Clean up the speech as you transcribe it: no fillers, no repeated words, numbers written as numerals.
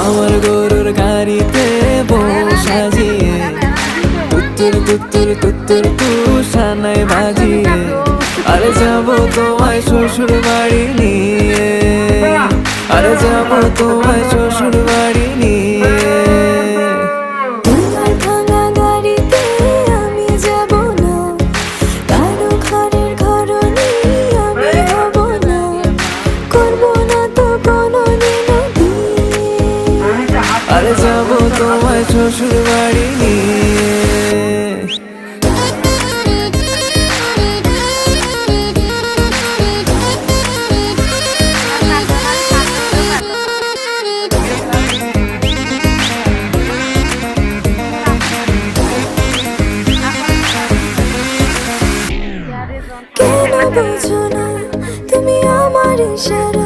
আমার গরুর গাড়িতে বউ সাজিয়ে তুত্তুর তুত্তুর তুত্তুর তুষানায় বাজিয়ে আরে যাবো তোমায় শ্বশুর বাড়ি নিয়ে, আরে যাবো তোমায় শ্বশুর বাড়ি নিয়ে। তোমার ভাঙা গাড়িতে আমি যাব না, কারো ঘরের ঘরনি আমি হব না, করব না তো কোনোদিনও বিয়ে। আরে যাবো তোমায় শ্বশুর বাড়ি নিয়ে। কেন বুঝো না তুমি আমার ইশারা?